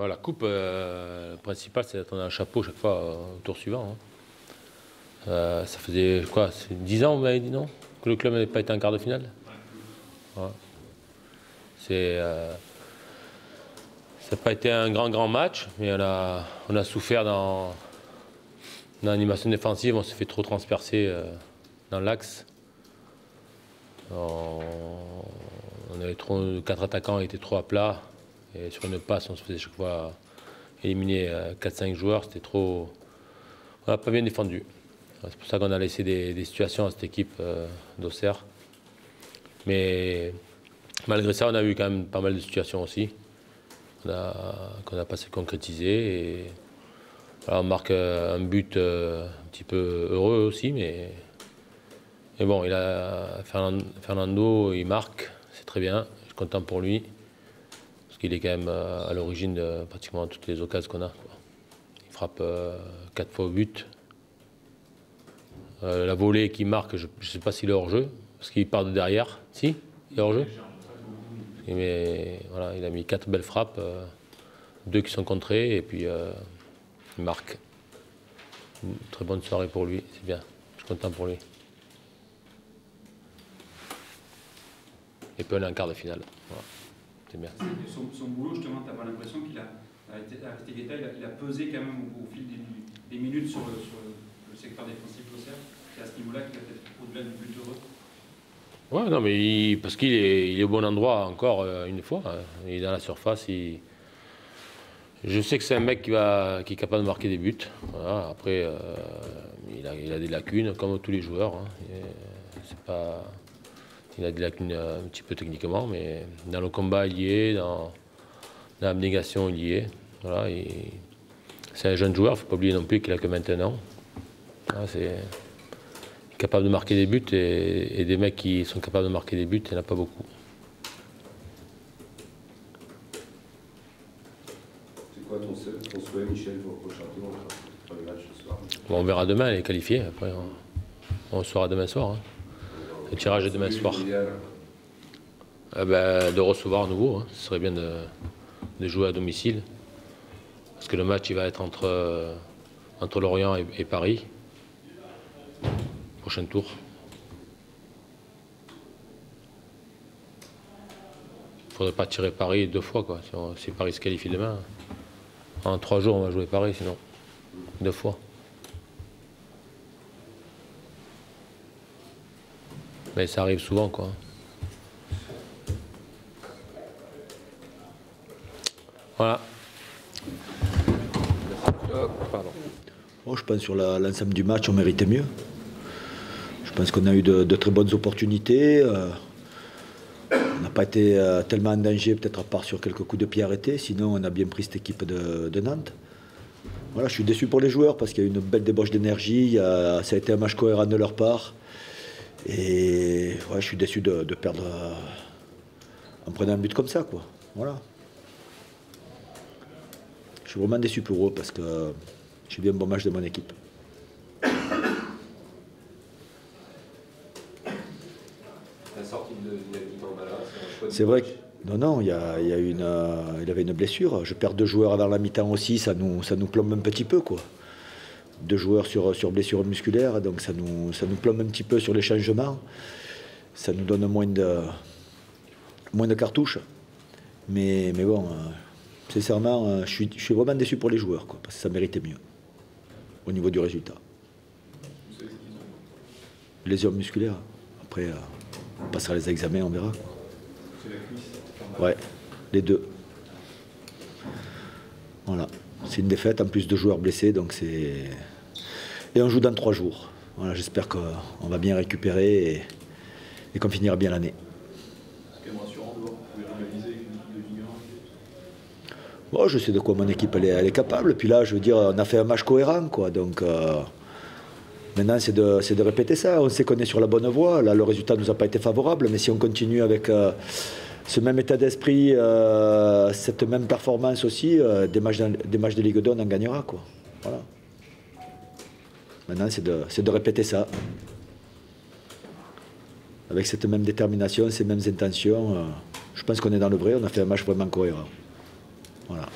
La coupe principale, c'est d'être un chapeau chaque fois au tour suivant. Ça faisait quoi, 10 ans, vous m'avez dit, non, que le club n'avait pas été en quart de finale. Ouais. Ça n'a pas été un grand match, mais on a souffert dans l'animation défensive. On s'est fait trop transpercer dans l'axe. On avait trop, 4 attaquants étaient trop à plat. Et sur une passe, on se faisait chaque fois éliminer 4-5 joueurs. C'était trop. On n'a pas bien défendu. C'est pour ça qu'on a laissé des situations à cette équipe d'Auxerre. Mais malgré ça, on a eu quand même pas mal de situations aussi qu'on n'a pas su concrétiser. Et voilà, on marque un but un petit peu heureux aussi, mais bon, Fernando, il marque, c'est très bien, je suis content pour lui, parce qu'il est quand même à l'origine de pratiquement toutes les occasions qu'on a. Il frappe 4 fois au but. La volée qui marque, je ne sais pas s'il est hors-jeu, parce qu'il part de derrière. Si, il est hors-jeu. Voilà, il a mis 4 belles frappes, 2 qui sont contrées, et puis il marque. Une très bonne soirée pour lui, c'est bien, je suis content pour lui. Et puis on est en quart de finale. Voilà. C'est bien. Son boulot, justement, tu n'as pas l'impression qu'il a, Aristigueta, il a pesé quand même au fil des minutes sur le secteur défensif d'Auxerre. C'est à ce niveau-là qu'il a peut-être au-delà du but heureux. Ouais, non, mais parce qu'il est au bon endroit encore une fois. Il est dans la surface. Je sais que c'est un mec qui est capable de marquer des buts. Voilà. Après, il a des lacunes, comme tous les joueurs. Il a des lacunes un petit peu techniquement, mais dans le combat, il y est. Dans l'abnégation, il y est. Voilà, c'est un jeune joueur, il ne faut pas oublier non plus qu'il a que 21 ans. Voilà, il est capable de marquer des buts, et des mecs qui sont capables de marquer des buts, il n'y en a pas beaucoup. C'est quoi ton souhait, Michel, pour le prochain tour, pour les matchs ce soir? Bon, on verra demain, elle est qualifiée. Après, on saura demain soir. Hein. Le tirage est demain soir. De recevoir à nouveau. Hein. Ce serait bien de jouer à domicile. Parce que le match il va être entre Lorient et Paris. Prochain tour. Il ne faudrait pas tirer Paris 2 fois. Quoi. Si Paris se qualifie demain, en 3 jours on va jouer Paris sinon. 2 fois. Mais ça arrive souvent, quoi. Voilà. Pardon. Oh, je pense sur l'ensemble du match, on méritait mieux. Je pense qu'on a eu de très bonnes opportunités. On n'a pas été tellement en danger, peut-être à part sur quelques coups de pied arrêtés. Sinon, on a bien pris cette équipe de Nantes. Voilà, je suis déçu pour les joueurs parce qu'il y a eu une belle débauche d'énergie. Ça a été un match cohérent de leur part. Et ouais, je suis déçu de perdre en prenant un but comme ça, quoi. Voilà. Je suis vraiment déçu pour eux parce que j'ai vu un bon match de mon équipe. La sortie de Dybala, c'est vrai que non, il avait une blessure. Je perds 2 joueurs avant la mi-temps aussi, ça nous plombe un petit peu, quoi. 2 joueurs sur blessure musculaire, donc ça nous plombe un petit peu sur les changements. Ça nous donne moins de cartouches. Mais bon, sincèrement, je suis vraiment déçu pour les joueurs, quoi, parce que ça méritait mieux au niveau du résultat. Lésion musculaire. Après, on passera les examens, on verra. C'est la cuisse. Ouais, les 2. Voilà. C'est une défaite, en plus de joueurs blessés, donc c'est... Et on joue dans 3 jours. Voilà, j'espère qu'on va bien récupérer et qu'on finira bien l'année. C'est quand même rassurant de voir que vous pouvez rivaliser avec une équipe de Ligue 1. Bon, je sais de quoi mon équipe elle est capable. Puis là, je veux dire, on a fait un match cohérent, quoi. Donc maintenant, c'est de répéter ça. On sait qu'on est sur la bonne voie. Là, le résultat ne nous a pas été favorable, mais si on continue avec ce même état d'esprit, cette même performance aussi, des matchs de Ligue 2, on en gagnera, quoi. Voilà. Maintenant, c'est de répéter ça. Avec cette même détermination, ces mêmes intentions, je pense qu'on est dans le vrai. On a fait un match vraiment cohérent. Voilà.